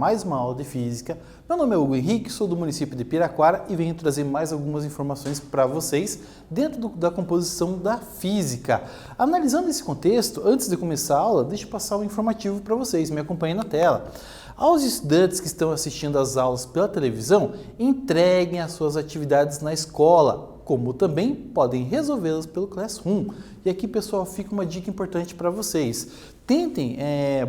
Mais uma aula de física. Meu nome é Hugo Henrique, sou do município de Piraquara e venho trazer mais algumas informações para vocês dentro da composição da física. Analisando esse contexto, antes de começar a aula, deixa eu passar um informativo para vocês, me acompanhem na tela. Aos estudantes que estão assistindo às aulas pela televisão, entreguem as suas atividades na escola, como também podem resolvê-las pelo Classroom. E aqui, pessoal, fica uma dica importante para vocês. Tentem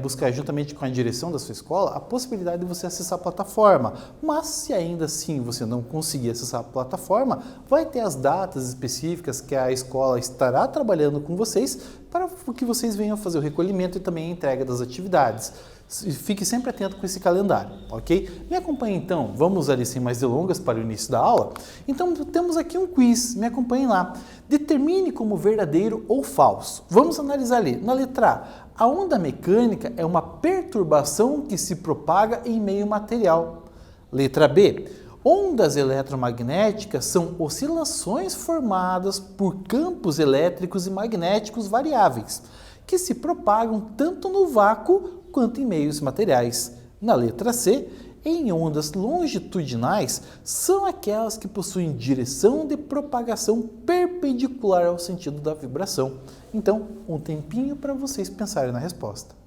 buscar juntamente com a direção da sua escola a possibilidade de você acessar a plataforma, mas se ainda assim você não conseguir acessar a plataforma, vai ter as datas específicas que a escola estará trabalhando com vocês para que vocês venham fazer o recolhimento e também a entrega das atividades. Fique sempre atento com esse calendário, ok? Me acompanhe então, vamos ali sem mais delongas para o início da aula. Então temos aqui um quiz, me acompanhe lá. Determine como verdadeiro ou falso. Vamos analisar ali. Na letra A, a onda mecânica é uma perturbação que se propaga em meio material. Letra B, ondas eletromagnéticas são oscilações formadas por campos elétricos e magnéticos variáveis, que se propagam tanto no vácuo quanto em meios materiais. Na letra C, em ondas longitudinais, são aquelas que possuem direção de propagação perpendicular ao sentido da vibração. Então, um tempinho para vocês pensarem na resposta.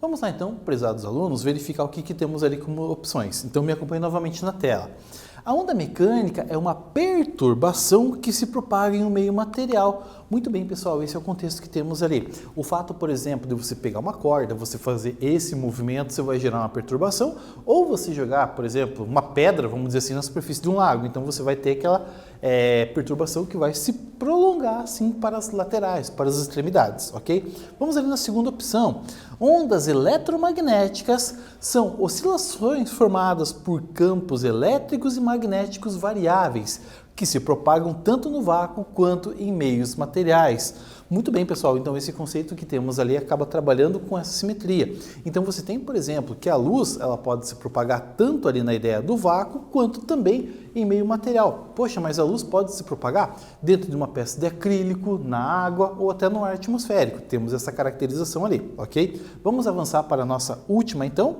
Vamos lá então, prezados alunos, verificar o que temos ali como opções. Então me acompanhe novamente na tela. A onda mecânica é uma perturbação que se propaga em um meio material. Muito bem, pessoal, esse é o contexto que temos ali. O fato, por exemplo, de você pegar uma corda, você fazer esse movimento, você vai gerar uma perturbação, ou você jogar, por exemplo, uma pedra, vamos dizer assim, na superfície de um lago. Então você vai ter aquela perturbação que vai se prolongar assim para as laterais, para as extremidades, ok? Vamos ali na segunda opção. Ondas eletromagnéticas são oscilações formadas por campos elétricos e magnéticos variáveis, que se propagam tanto no vácuo quanto em meios materiais. Muito bem, pessoal, então esse conceito que temos ali acaba trabalhando com essa simetria. Então você tem, por exemplo, que a luz ela pode se propagar tanto ali na ideia do vácuo quanto também em meio material. Poxa, mas a luz pode se propagar dentro de uma peça de acrílico, na água ou até no ar atmosférico. Temos essa caracterização ali, ok? Vamos avançar para a nossa última então.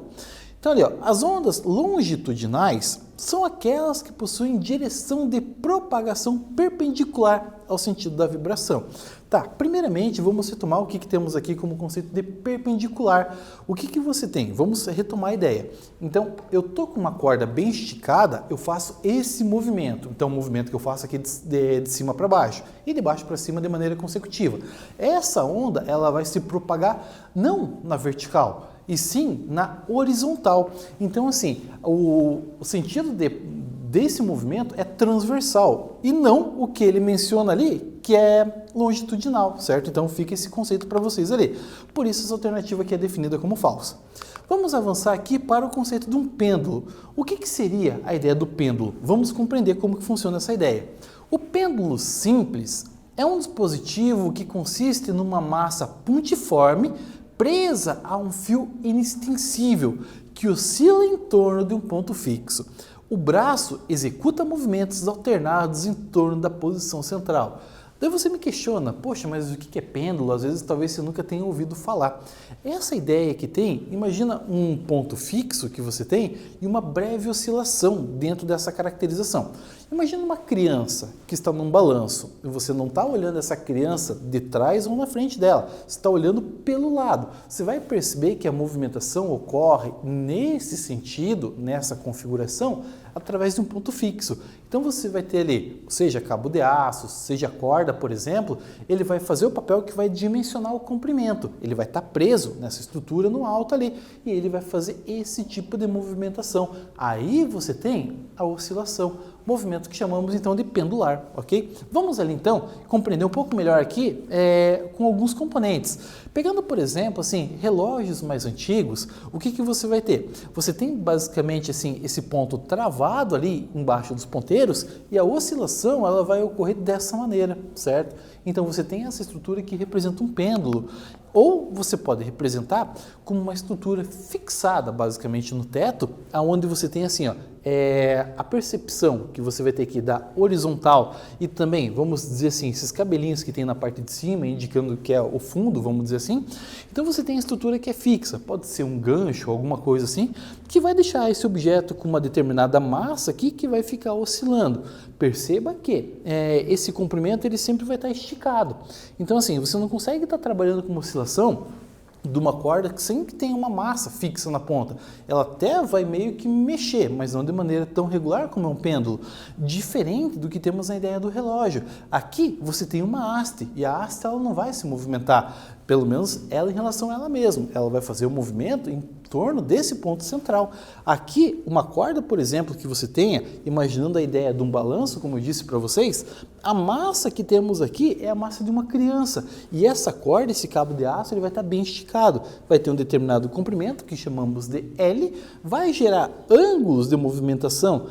Então ali, ó, as ondas longitudinais são aquelas que possuem direção de propagação perpendicular ao sentido da vibração. Tá, primeiramente vamos retomar o que temos aqui como conceito de perpendicular. O que você tem? Vamos retomar a ideia. Então, eu tô com uma corda bem esticada, eu faço esse movimento. Então, o movimento que eu faço aqui de cima para baixo e de baixo para cima de maneira consecutiva. Essa onda, ela vai se propagar não na vertical, e sim na horizontal. Então, assim, o sentido desse movimento é transversal e não o que ele menciona ali, que é longitudinal, certo? Então fica esse conceito para vocês ali. Por isso essa alternativa aqui é definida como falsa. Vamos avançar aqui para o conceito de um pêndulo. O que seria a ideia do pêndulo? Vamos compreender como que funciona essa ideia. O pêndulo simples é um dispositivo que consiste numa massa puntiforme presa a um fio inextensível que oscila em torno de um ponto fixo. O braço executa movimentos alternados em torno da posição central. Daí você me questiona, poxa, mas o que é pêndulo? Às vezes talvez você nunca tenha ouvido falar. Essa ideia que tem, imagina um ponto fixo que você tem e uma breve oscilação dentro dessa caracterização. Imagina uma criança que está num balanço e você não está olhando essa criança de trás ou na frente dela, você está olhando pelo lado. Você vai perceber que a movimentação ocorre nesse sentido, nessa configuração, através de um ponto fixo. Então você vai ter ali, seja cabo de aço, seja corda, por exemplo, ele vai fazer o papel que vai dimensionar o comprimento. Ele vai estar preso nessa estrutura no alto ali e ele vai fazer esse tipo de movimentação. Aí você tem a oscilação, movimento que chamamos então de pendular, ok? Vamos ali então compreender um pouco melhor aqui com alguns componentes. Pegando, por exemplo, assim, relógios mais antigos, o que você vai ter? Você tem basicamente assim, esse ponto travado ali embaixo dos ponteiros e a oscilação ela vai ocorrer dessa maneira, certo? Então você tem essa estrutura que representa um pêndulo. Ou você pode representar como uma estrutura fixada basicamente no teto, aonde você tem assim, ó, a percepção que você vai ter aqui da horizontal e também, vamos dizer assim, esses cabelinhos que tem na parte de cima, indicando que é o fundo, vamos dizer assim. Então você tem a estrutura que é fixa, pode ser um gancho, alguma coisa assim, que vai deixar esse objeto com uma determinada massa aqui que vai ficar oscilando. Perceba que esse comprimento ele sempre vai estar esticado. Então assim, você não consegue estar trabalhando com uma oscilação de uma corda que sempre tem uma massa fixa na ponta. Ela até vai meio que mexer, mas não de maneira tão regular como é um pêndulo. Diferente do que temos na ideia do relógio. Aqui você tem uma haste e a haste ela não vai se movimentar, pelo menos ela em relação a ela mesma. Ela vai fazer o movimento em torno desse ponto central. Aqui, uma corda, por exemplo, que você tenha, imaginando a ideia de um balanço, como eu disse para vocês, a massa que temos aqui é a massa de uma criança. E essa corda, esse cabo de aço, ele vai estar bem esticado. Vai ter um determinado comprimento, que chamamos de L, vai gerar ângulos de movimentação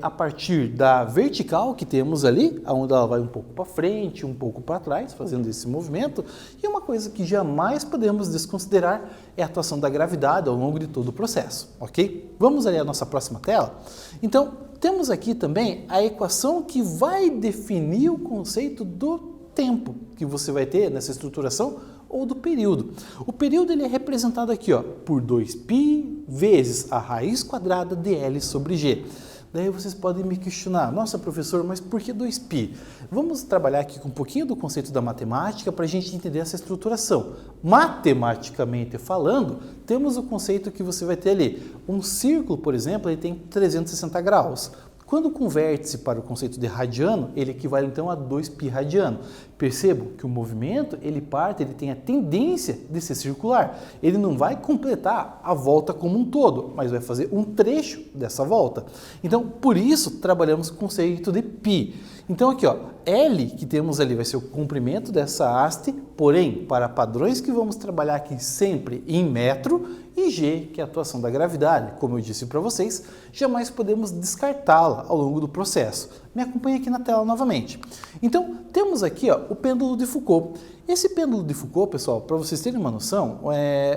a partir da vertical que temos ali, onde ela vai um pouco para frente, um pouco para trás, fazendo esse movimento. E uma coisa que jamais podemos desconsiderar é a atuação da gravidade ao longo de todo o processo, ok? Vamos ali à nossa próxima tela? Então, temos aqui também a equação que vai definir o conceito do tempo que você vai ter nessa estruturação ou do período. O período ele é representado aqui ó, por 2π vezes a raiz quadrada de L sobre G. Daí vocês podem me questionar, nossa professor, mas por que 2π? Vamos trabalhar aqui com um pouquinho do conceito da matemática para a gente entender essa estruturação. Matematicamente falando, temos o conceito que você vai ter ali. Um círculo, por exemplo, ele tem 360 graus. Quando converte-se para o conceito de radiano, ele equivale então a 2π radiano. Percebam que o movimento, ele tem a tendência de ser circular. Ele não vai completar a volta como um todo, mas vai fazer um trecho dessa volta. Então, por isso, trabalhamos com o conceito de π. Então aqui, ó, L que temos ali vai ser o comprimento dessa haste, porém, para padrões que vamos trabalhar aqui sempre em metro, e G, que é a atuação da gravidade, como eu disse para vocês, jamais podemos descartá-la ao longo do processo. Me acompanhe aqui na tela novamente. Então, temos aqui ó, o pêndulo de Foucault. Esse pêndulo de Foucault, pessoal, para vocês terem uma noção,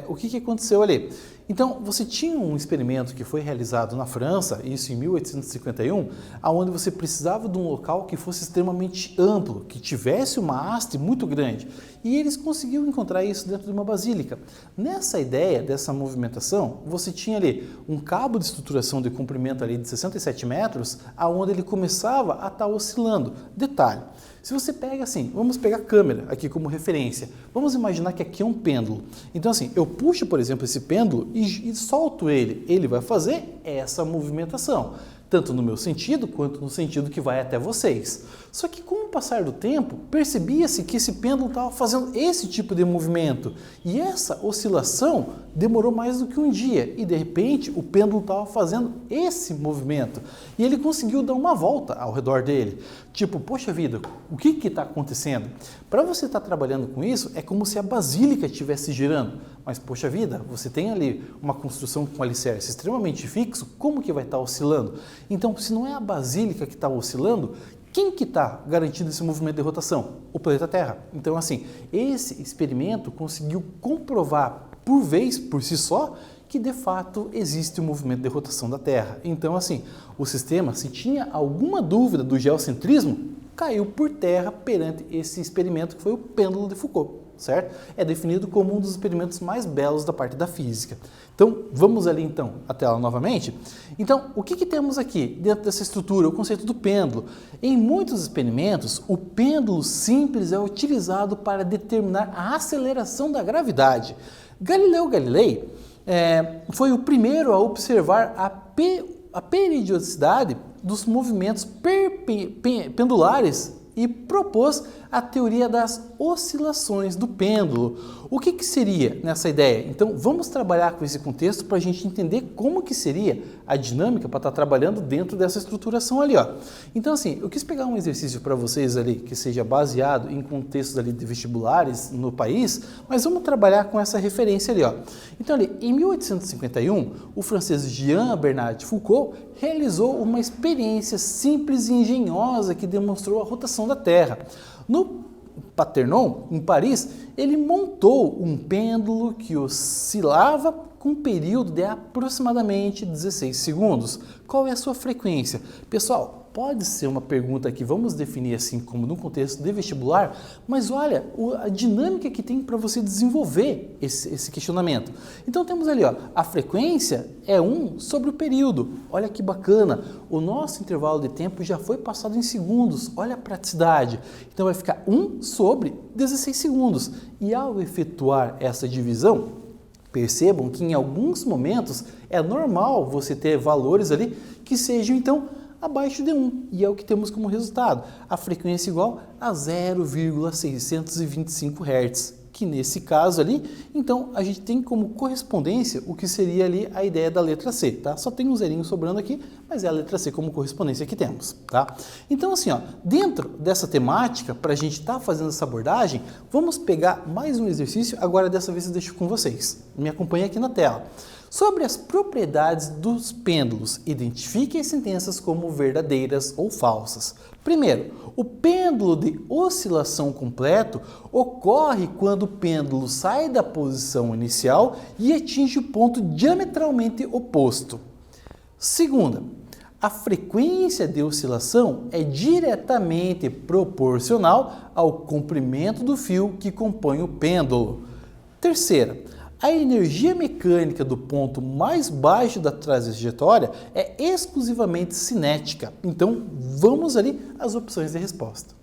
o que aconteceu ali? Então, você tinha um experimento que foi realizado na França, isso em 1851, onde você precisava de um local que fosse extremamente amplo, que tivesse uma haste muito grande. E eles conseguiram encontrar isso dentro de uma basílica. Nessa ideia dessa movimentação, você tinha ali um cabo de estruturação de comprimento ali de 67 metros, aonde ele começava a estar oscilando. Detalhe, se você pega assim, vamos pegar a câmera aqui como referência, vamos imaginar que aqui é um pêndulo. Então assim, eu puxo, por exemplo, esse pêndulo e solto ele vai fazer essa movimentação, tanto no meu sentido quanto no sentido que vai até vocês. Só que com o passar do tempo, percebia-se que esse pêndulo estava fazendo esse tipo de movimento e essa oscilação demorou mais do que um dia e de repente o pêndulo estava fazendo esse movimento e ele conseguiu dar uma volta ao redor dele. Tipo, poxa vida, o que está acontecendo? Para você estar trabalhando com isso, é como se a basílica estivesse girando. Mas, poxa vida, você tem ali uma construção com alicerce extremamente fixo, como que vai estar oscilando? Então, se não é a basílica que está oscilando, quem que está garantindo esse movimento de rotação? O planeta Terra. Então, assim, esse experimento conseguiu comprovar por si só, que de fato existe um movimento de rotação da Terra. Então, assim, o sistema, se tinha alguma dúvida do geocentrismo, caiu por terra perante esse experimento que foi o pêndulo de Foucault, certo? É definido como um dos experimentos mais belos da parte da física. Então, vamos ali então a tela novamente. Então, o que temos aqui dentro dessa estrutura, o conceito do pêndulo? Em muitos experimentos, o pêndulo simples é utilizado para determinar a aceleração da gravidade. Galileu Galilei foi o primeiro a observar a periodicidade dos movimentos pendulares e propôs a teoria das oscilações do pêndulo. O que seria nessa ideia? Então vamos trabalhar com esse contexto para a gente entender como que seria a dinâmica para estar trabalhando dentro dessa estruturação ali, ó. Então assim, eu quis pegar um exercício para vocês ali que seja baseado em contextos ali de vestibulares no país, mas vamos trabalhar com essa referência ali, ó. Então ali, em 1851, o francês Jean-Bernard Foucault realizou uma experiência simples e engenhosa que demonstrou a rotação da Terra. No Paternon, em Paris, ele montou um pêndulo que oscilava com um período de aproximadamente 16 segundos. Qual é a sua frequência? Pessoal, pode ser uma pergunta que vamos definir assim como no contexto de vestibular, mas olha a dinâmica que tem para você desenvolver esse questionamento. Então temos ali, ó, a frequência é 1 sobre o período. Olha que bacana, o nosso intervalo de tempo já foi passado em segundos, olha a praticidade. Então vai ficar 1 sobre 16 segundos. E ao efetuar essa divisão, percebam que em alguns momentos é normal você ter valores ali que sejam então abaixo de 1, e é o que temos como resultado. A frequência igual a 0,625 Hz, que nesse caso ali, então a gente tem como correspondência o que seria ali a ideia da letra C, tá? Só tem um zerinho sobrando aqui, mas é a letra C como correspondência que temos, tá? Então assim, ó, dentro dessa temática, para a gente estar fazendo essa abordagem, vamos pegar mais um exercício, agora dessa vez eu deixo com vocês. Me acompanhe aqui na tela. Sobre as propriedades dos pêndulos, identifique as sentenças como verdadeiras ou falsas. Primeiro, o pêndulo de oscilação completo ocorre quando o pêndulo sai da posição inicial e atinge o ponto diametralmente oposto. Segunda, a frequência de oscilação é diretamente proporcional ao comprimento do fio que compõe o pêndulo. Terceira, a energia mecânica do ponto mais baixo da trajetória é exclusivamente cinética. Então, vamos ali às opções de resposta.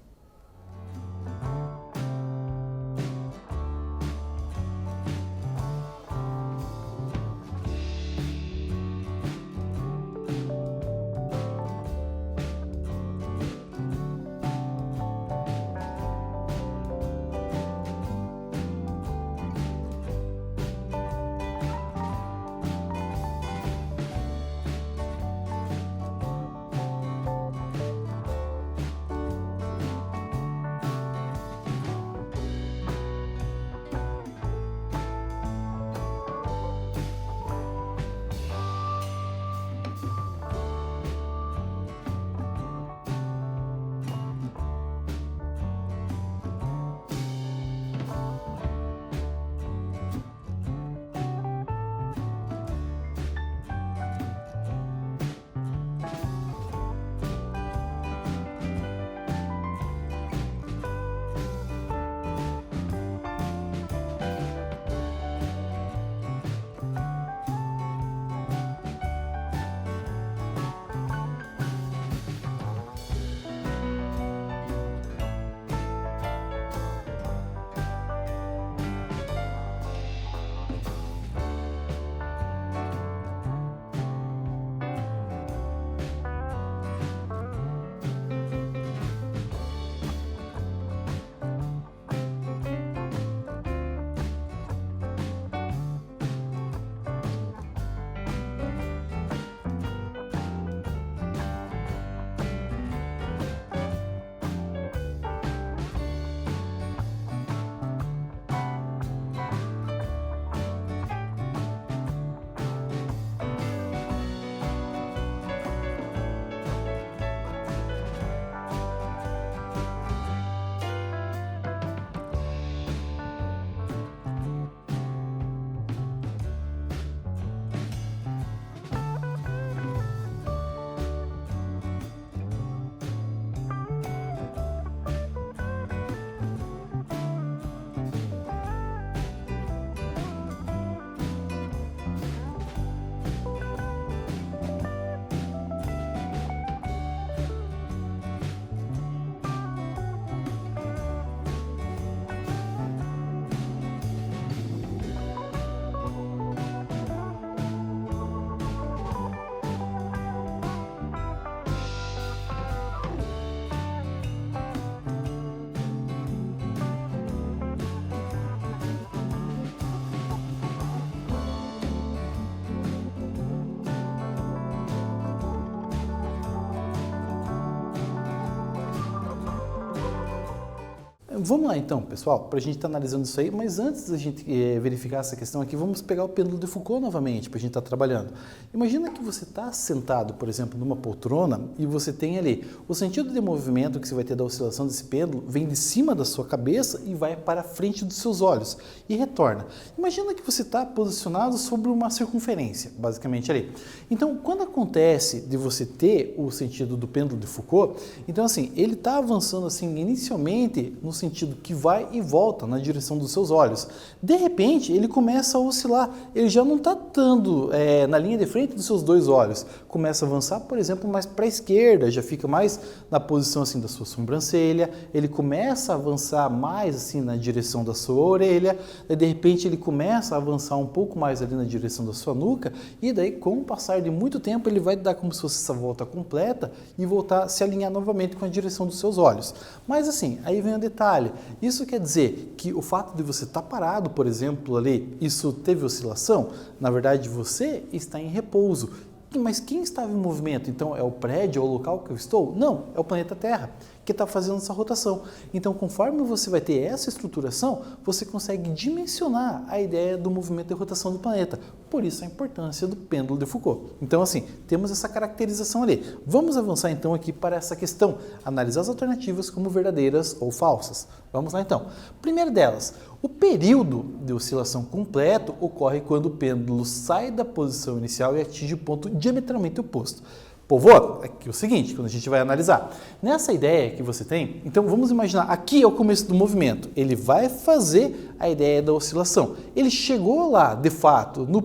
Vamos lá então, pessoal, para a gente estar analisando isso aí, mas antes da gente verificar essa questão aqui, vamos pegar o pêndulo de Foucault novamente, para a gente estar trabalhando. Imagina que você está sentado, por exemplo, numa poltrona e você tem ali o sentido de movimento que você vai ter da oscilação desse pêndulo vem de cima da sua cabeça e vai para a frente dos seus olhos e retorna. Imagina que você está posicionado sobre uma circunferência, basicamente ali. Então, quando acontece de você ter o sentido do pêndulo de Foucault, então assim, ele está avançando assim inicialmente no sentido que vai e volta na direção dos seus olhos. De repente, ele começa a oscilar, ele já não está estando na linha de frente dos seus dois olhos, começa a avançar, por exemplo, mais para a esquerda, já fica mais na posição assim da sua sobrancelha, ele começa a avançar mais assim na direção da sua orelha, de repente ele começa a avançar um pouco mais ali na direção da sua nuca, e daí com o passar de muito tempo ele vai dar como se fosse essa volta completa e voltar a se alinhar novamente com a direção dos seus olhos. Mas assim, aí vem o detalhe, isso quer dizer que o fato de você estar parado, por exemplo, ali, isso teve oscilação? Na verdade, você está em repouso. Mas quem estava em movimento? Então é o prédio, é o local que eu estou? Não, é o planeta Terra que está fazendo essa rotação. Então, conforme você vai ter essa estruturação, você consegue dimensionar a ideia do movimento de rotação do planeta. Por isso a importância do pêndulo de Foucault. Então, assim, temos essa caracterização ali. Vamos avançar então aqui para essa questão, analisar as alternativas como verdadeiras ou falsas. Vamos lá então. Primeira delas, o período de oscilação completo ocorre quando o pêndulo sai da posição inicial e atinge o ponto diametralmente oposto. Povo, aqui é o seguinte, quando a gente vai analisar, nessa ideia que você tem, então vamos imaginar, aqui é o começo do movimento, ele vai fazer a ideia da oscilação. Ele chegou lá, de fato, no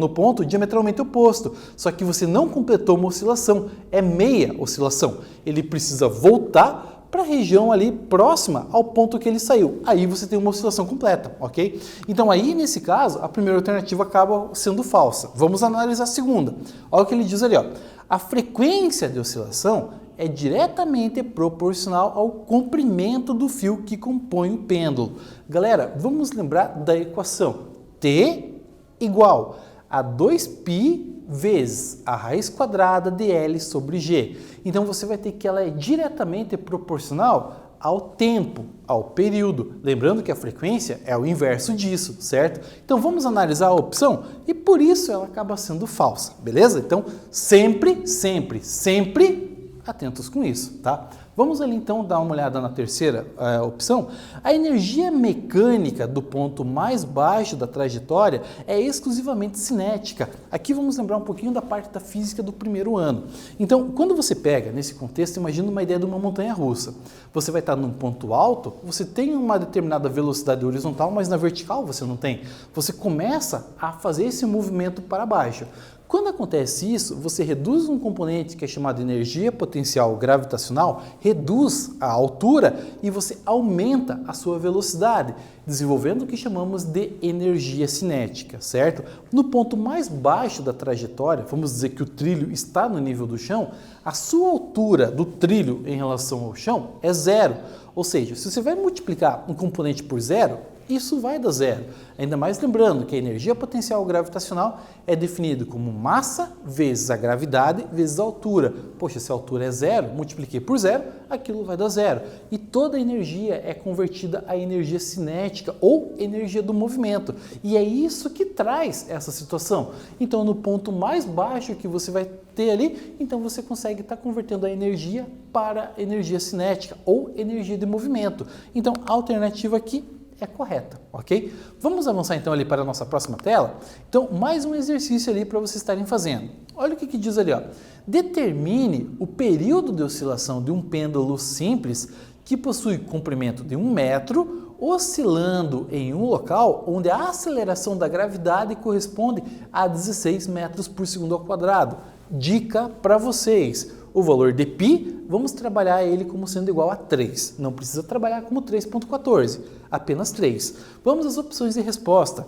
ponto diametralmente oposto, só que você não completou uma oscilação, é meia oscilação. Ele precisa voltar para a região ali próxima ao ponto que ele saiu. Aí você tem uma oscilação completa, ok? Então aí, nesse caso, a primeira alternativa acaba sendo falsa. Vamos analisar a segunda. Olha o que ele diz ali, ó. A frequência de oscilação é diretamente proporcional ao comprimento do fio que compõe o pêndulo. Galera, vamos lembrar da equação T igual a 2π vezes a raiz quadrada de L sobre G. Então você vai ter que ela é diretamente proporcional ao tempo, ao período. Lembrando que a frequência é o inverso disso, certo? Então vamos analisar a opção e por isso ela acaba sendo falsa, beleza? Então sempre, sempre, sempre atentos com isso, tá? Vamos ali então dar uma olhada na terceira opção. A energia mecânica do ponto mais baixo da trajetória é exclusivamente cinética. Aqui vamos lembrar um pouquinho da parte da física do primeiro ano. Então, quando você pega, nesse contexto, imagina uma ideia de uma montanha-russa. Você vai estar num ponto alto, você tem uma determinada velocidade horizontal, mas na vertical você não tem. Você começa a fazer esse movimento para baixo. Quando acontece isso, você reduz um componente que é chamado de energia potencial gravitacional, reduz a altura e você aumenta a sua velocidade, desenvolvendo o que chamamos de energia cinética, certo? No ponto mais baixo da trajetória, vamos dizer que o trilho está no nível do chão, a sua altura do trilho em relação ao chão é zero. Ou seja, se você vai multiplicar um componente por zero, isso vai dar zero. Ainda mais lembrando que a energia potencial gravitacional é definida como massa vezes a gravidade vezes a altura. Poxa, se a altura é zero, multipliquei por zero, aquilo vai dar zero. E toda a energia é convertida a energia cinética ou energia do movimento. E é isso que traz essa situação. Então, no ponto mais baixo que você vai ter ali, então você consegue estar convertendo a energia para energia cinética ou energia de movimento. Então, a alternativa aqui é correta, ok? Vamos avançar então ali para a nossa próxima tela? Então, mais um exercício ali para vocês estarem fazendo. Olha o que diz ali, ó. Determine o período de oscilação de um pêndulo simples que possui comprimento de 1 metro, oscilando em um local onde a aceleração da gravidade corresponde a 16 metros por segundo ao quadrado. Dica para vocês. O valor de π, vamos trabalhar ele como sendo igual a 3. Não precisa trabalhar como 3,14, apenas 3. Vamos às opções de resposta.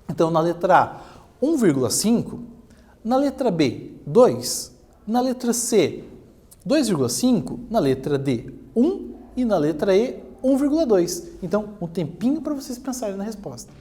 Então, na letra A, 1,5. Na letra B, 2. Na letra C, 2,5. Na letra D, 1. E na letra E, 1,2. Então, um tempinho para vocês pensarem na resposta.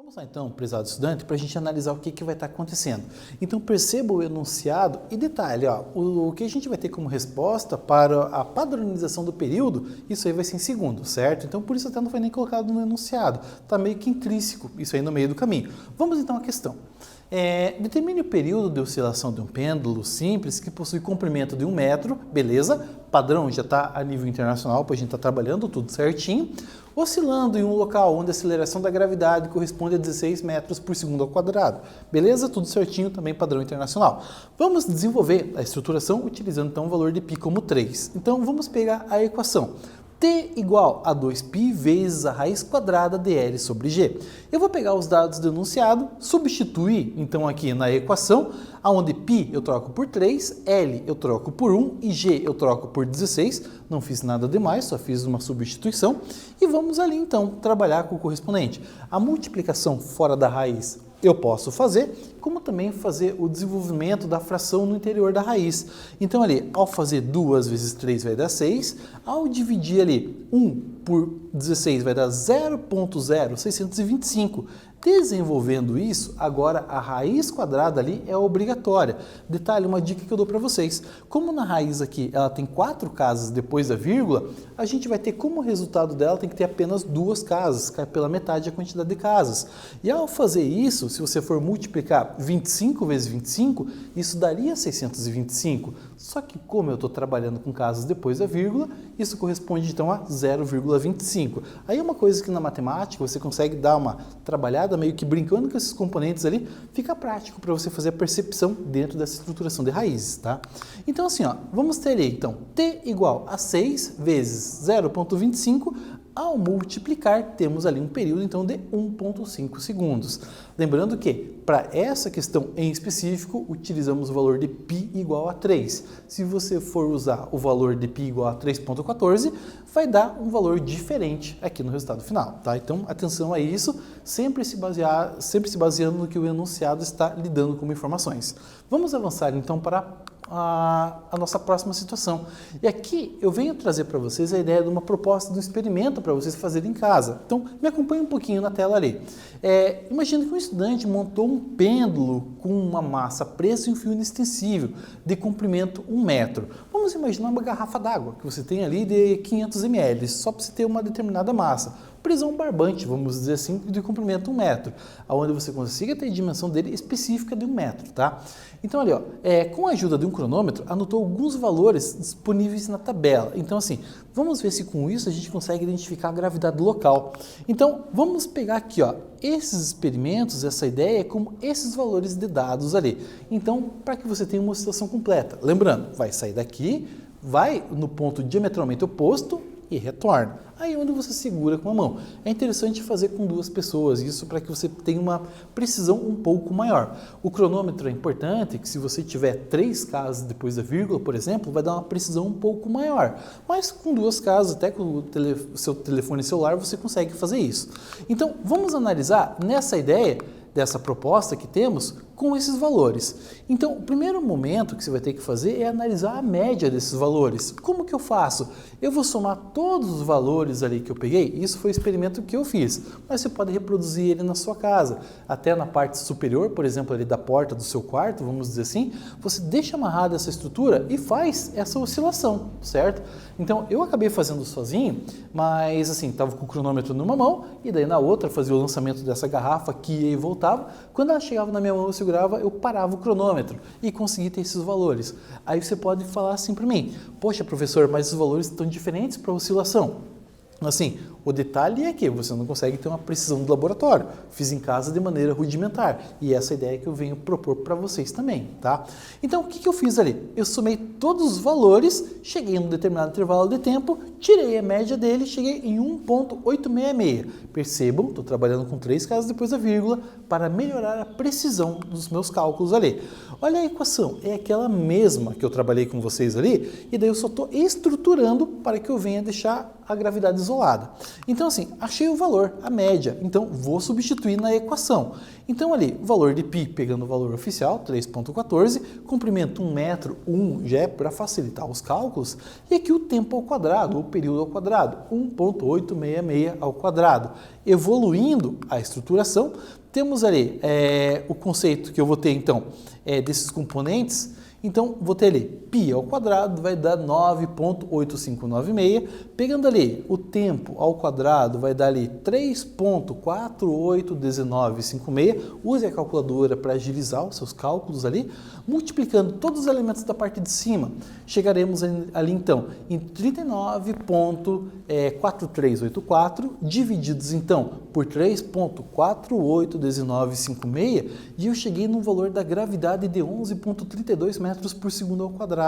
Vamos lá então, prezado estudante, para a gente analisar o que vai estar acontecendo. Então perceba o enunciado e detalhe, ó, o que a gente vai ter como resposta para a padronização do período, isso aí vai ser em segundo, certo? Então por isso até não foi nem colocado no enunciado, está meio que intrínseco, isso aí no meio do caminho. Vamos então à questão. Determine o período de oscilação de um pêndulo simples que possui comprimento de 1 metro, beleza? Padrão já está a nível internacional, para a gente estar trabalhando tudo certinho. Oscilando em um local onde a aceleração da gravidade corresponde a 16 metros por segundo ao quadrado. Beleza? Tudo certinho, também padrão internacional. Vamos desenvolver a estruturação utilizando então o valor de π como 3. Então vamos pegar a equação. T igual a 2π vezes a raiz quadrada de L sobre G. Eu vou pegar os dados do enunciado, substituir então aqui na equação, onde π eu troco por 3, L eu troco por 1 e G eu troco por 16. Não fiz nada demais, só fiz uma substituição. E vamos ali então trabalhar com o correspondente. A multiplicação fora da raiz eu posso fazer, como também fazer o desenvolvimento da fração no interior da raiz. Então ali, ao fazer 2 vezes 3 vai dar 6, ao dividir ali 1 por 16 vai dar 0,0625. Desenvolvendo isso, agora a raiz quadrada ali é obrigatória. Detalhe, uma dica que eu dou para vocês. Como na raiz aqui ela tem 4 casas depois da vírgula, a gente vai ter como resultado dela tem que ter apenas 2 casas, cai pela metade a quantidade de casas. E ao fazer isso, se você for multiplicar 25 vezes 25, isso daria 625. Só que como eu estou trabalhando com casas depois da vírgula, isso corresponde então a 0,25. Aí é uma coisa que na matemática você consegue dar uma trabalhada meio que brincando com esses componentes ali, fica prático para você fazer a percepção dentro dessa estruturação de raízes, tá? Então assim, ó, vamos ter ali então t igual a 6 vezes 0,25, ao multiplicar temos ali um período então de 1,5 segundos. Lembrando que para essa questão em específico utilizamos o valor de π igual a 3. Se você for usar o valor de π igual a 3,14, vai dar um valor diferente aqui no resultado final, tá? Então atenção a isso, sempre se baseando no que o enunciado está lidando como informações. Vamos avançar então para a nossa próxima situação. E aqui eu venho trazer para vocês a ideia de uma proposta de um experimento para vocês fazerem em casa. Então me acompanhe um pouquinho na tela ali. Imagina que um estudante montou um pêndulo com uma massa presa em um fio inextensível de comprimento 1 metro. Vamos imaginar uma garrafa d'água que você tem ali de 500 ml, só para você ter uma determinada massa. Prisão barbante, vamos dizer assim, de comprimento 1 metro, onde você consiga ter a dimensão dele específica de 1 metro, tá? Então ali, ó, com a ajuda de um cronômetro, anotou alguns valores disponíveis na tabela. Então assim, vamos ver se com isso a gente consegue identificar a gravidade local. Então vamos pegar aqui, ó, esses experimentos, essa ideia, como esses valores de dados ali. Então, para que você tenha uma oscilação completa. Lembrando, vai sair daqui, vai no ponto diametralmente oposto e retorna. Aí onde você segura com a mão. É interessante fazer com 2 pessoas, isso para que você tenha uma precisão um pouco maior. O cronômetro é importante, que se você tiver 3 casas depois da vírgula, por exemplo, vai dar uma precisão um pouco maior. Mas com 2 casas, até com o seu telefone celular, você consegue fazer isso. Então, vamos analisar nessa ideia dessa proposta que temos com esses valores. Então, o primeiro momento que você vai ter que fazer é analisar a média desses valores. Como que eu faço? Eu vou somar todos os valores ali que eu peguei, isso foi o experimento que eu fiz, mas você pode reproduzir ele na sua casa, até na parte superior, por exemplo, ali da porta do seu quarto, vamos dizer assim, você deixa amarrada essa estrutura e faz essa oscilação, certo? Então, eu acabei fazendo sozinho, mas assim, estava com o cronômetro numa mão e daí na outra fazia o lançamento dessa garrafa que ia e voltava. Quando ela chegava na minha mão, eu parava o cronômetro e conseguia ter esses valores. Aí você pode falar assim para mim, poxa professor, mas os valores estão diferentes para a oscilação. Assim, o detalhe é que você não consegue ter uma precisão do laboratório. Fiz em casa de maneira rudimentar e essa é a ideia que eu venho propor para vocês também, tá? Então, o que eu fiz ali? Eu somei todos os valores, cheguei em um determinado intervalo de tempo, tirei a média dele, cheguei em 1,866. Percebam, estou trabalhando com 3 casas depois da vírgula para melhorar a precisão dos meus cálculos ali. Olha a equação, é aquela mesma que eu trabalhei com vocês ali e daí eu só estou estruturando para que eu venha deixar a gravidade isolada. Então assim, achei o valor, a média, então vou substituir na equação. Então ali, o valor de π pegando o valor oficial, 3,14, comprimento 1 metro, 1 já é para facilitar os cálculos, e aqui o tempo ao quadrado, o período ao quadrado, 1,866 ao quadrado. Evoluindo a estruturação, temos ali o conceito que eu vou ter então desses componentes. Então, vou ter ali π ao quadrado vai dar 9,8596, pegando ali o tempo ao quadrado vai dar ali 3,481956, use a calculadora para agilizar os seus cálculos ali, multiplicando todos os elementos da parte de cima, chegaremos ali então em 39,4384, divididos então por 3,481956, e eu cheguei no valor da gravidade de 11,32 metros por segundo ao quadrado.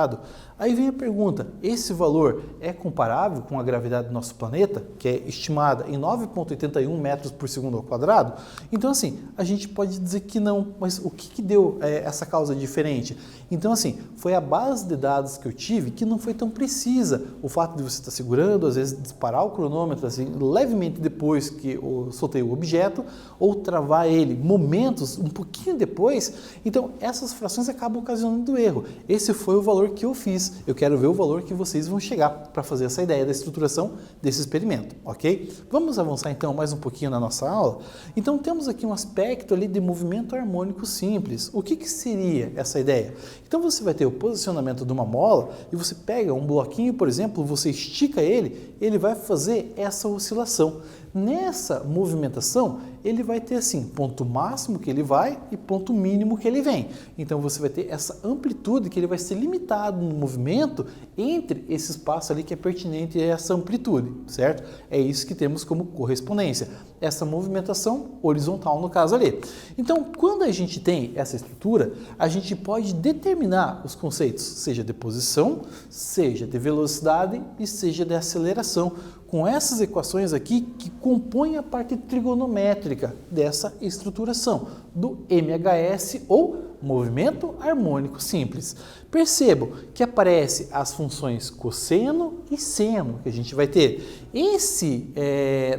Aí vem a pergunta, esse valor é comparável com a gravidade do nosso planeta, que é estimada em 9,81 metros por segundo ao quadrado? Então assim, a gente pode dizer que não, mas o que deu essa causa diferente? Então assim, foi a base de dados que eu tive que não foi tão precisa. O fato de você estar segurando, às vezes disparar o cronômetro assim, levemente depois que eu soltei o objeto, ou travar ele momentos um pouquinho depois, então essas frações acabam ocasionando erro. Esse foi o valor que eu fiz. Eu quero ver o valor que vocês vão chegar para fazer essa ideia da estruturação desse experimento, ok? Vamos avançar então mais um pouquinho na nossa aula? Então temos aqui um aspecto ali de movimento harmônico simples. O que seria essa ideia? Então você vai ter o posicionamento de uma mola e você pega um bloquinho, por exemplo, você estica ele, ele vai fazer essa oscilação. Nessa movimentação, ele vai ter assim, ponto máximo que ele vai e ponto mínimo que ele vem. Então você vai ter essa amplitude que ele vai ser limitado no movimento entre esse espaço ali que é pertinente a essa amplitude, certo? É isso que temos como correspondência, essa movimentação horizontal no caso ali. Então, quando a gente tem essa estrutura, a gente pode determinar os conceitos, seja de posição, seja de velocidade e seja de aceleração, com essas equações aqui que compõem a parte trigonométrica dessa estruturação do MHS ou movimento harmônico simples. Percebam que aparece as funções cosseno e seno que a gente vai ter. Esse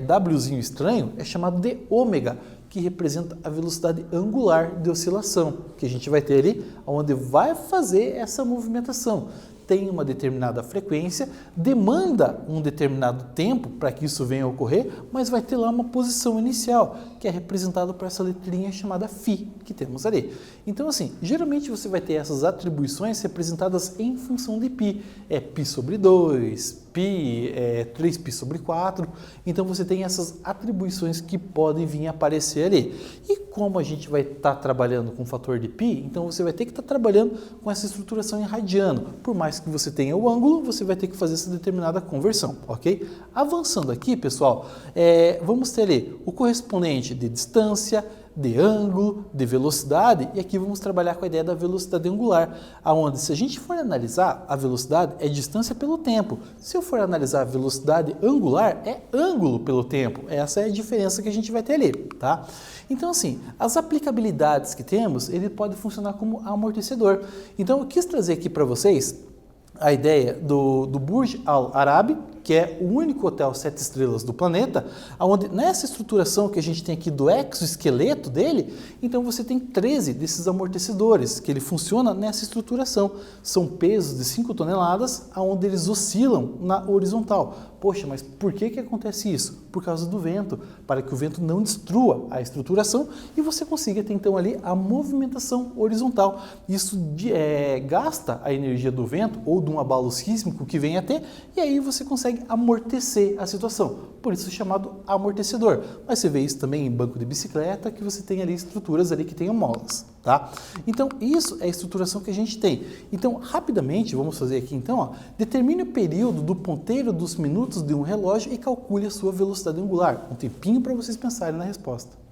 Wzinho estranho é chamado de ômega, que representa a velocidade angular de oscilação, que a gente vai ter ali, onde vai fazer essa movimentação. Tem uma determinada frequência, demanda um determinado tempo para que isso venha a ocorrer, mas vai ter lá uma posição inicial, que é representada por essa letrinha chamada φ, que temos ali. Então assim, geralmente você vai ter essas atribuições representadas em função de π. É π sobre 2, π, 3π sobre 4, então você tem essas atribuições que podem vir a aparecer ali. E como a gente vai estar trabalhando com o fator de π, então você vai ter que estar trabalhando com essa estruturação em radiano. Por mais que você tenha o ângulo, você vai ter que fazer essa determinada conversão, ok? Avançando aqui, pessoal, vamos ter ali o correspondente de distância, de ângulo, de velocidade, e aqui vamos trabalhar com a ideia da velocidade angular, aonde se a gente for analisar a velocidade é distância pelo tempo, se eu for analisar a velocidade angular é ângulo pelo tempo, essa é a diferença que a gente vai ter ali, tá? Então assim, as aplicabilidades que temos, ele pode funcionar como amortecedor. Então eu quis trazer aqui para vocês a ideia do Burj Al Arab, que é o único hotel 7 estrelas do planeta, onde nessa estruturação que a gente tem aqui do exoesqueleto dele, então você tem 13 desses amortecedores, que ele funciona nessa estruturação. São pesos de 5 toneladas, onde eles oscilam na horizontal. Poxa, mas por que acontece isso? Por causa do vento, para que o vento não destrua a estruturação e você consiga ter então ali a movimentação horizontal. Isso gasta a energia do vento ou de um abalo sísmico que venha a ter, e aí você consegue amortecer a situação, por isso chamado amortecedor. Mas você vê isso também em banco de bicicleta, que você tem ali estruturas ali que tenham molas, tá? Então isso é a estruturação que a gente tem. Então rapidamente, vamos fazer aqui então, ó, determine o período do ponteiro dos minutos de um relógio e calcule a sua velocidade angular. Um tempinho para vocês pensarem na resposta.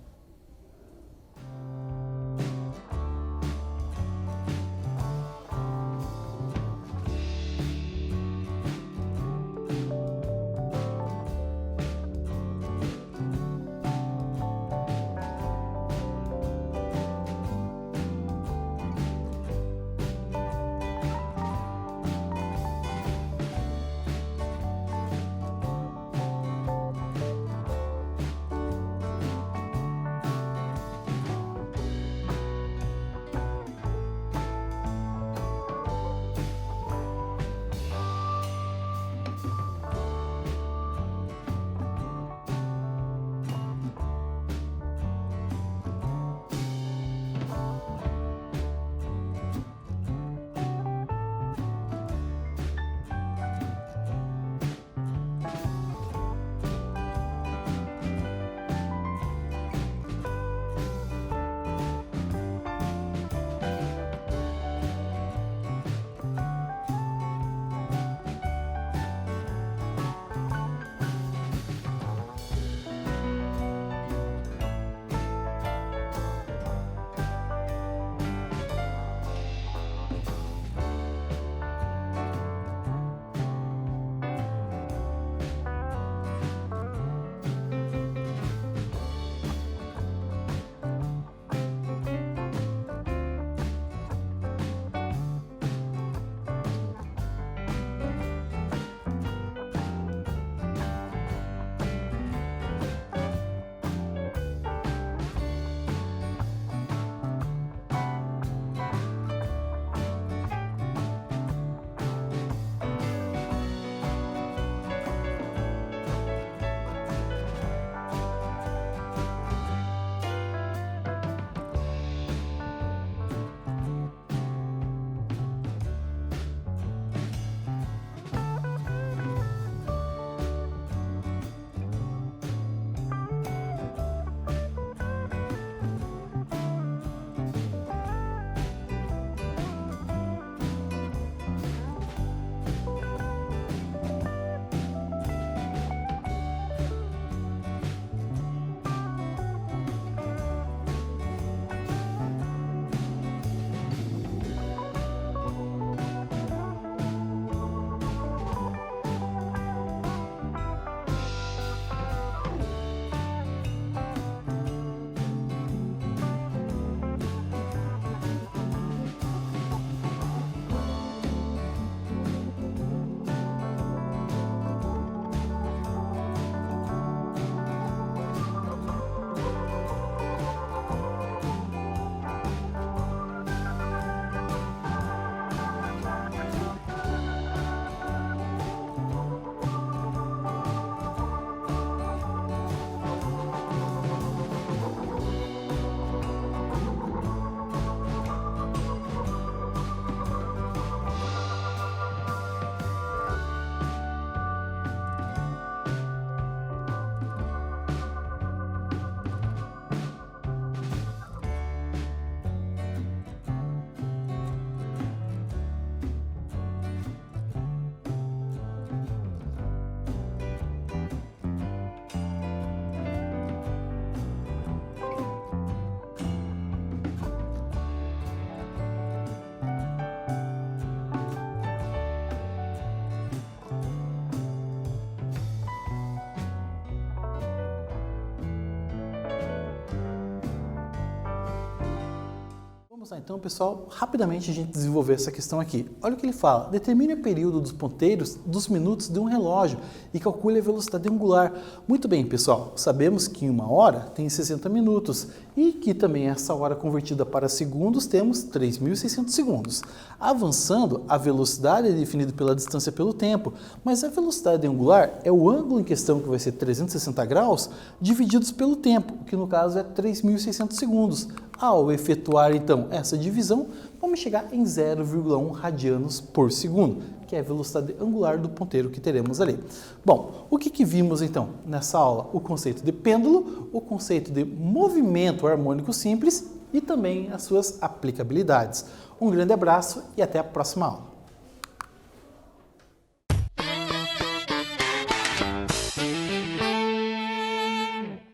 Vamos lá então, pessoal, rapidamente a gente desenvolver essa questão aqui. Olha o que ele fala: determine o período dos ponteiros dos minutos de um relógio e calcule a velocidade angular. Muito bem, pessoal, sabemos que em uma hora tem 60 minutos e que também essa hora convertida para segundos temos 3.600 segundos. Avançando, a velocidade é definida pela distância pelo tempo, mas a velocidade angular é o ângulo em questão, que vai ser 360 graus, divididos pelo tempo, que no caso é 3.600 segundos. Ao efetuar então essa divisão, vamos chegar em 0,1 radianos por segundo, que é a velocidade angular do ponteiro que teremos ali. Bom, o que vimos então nessa aula? O conceito de pêndulo, o conceito de movimento harmônico simples e também as suas aplicabilidades. Um grande abraço e até a próxima aula.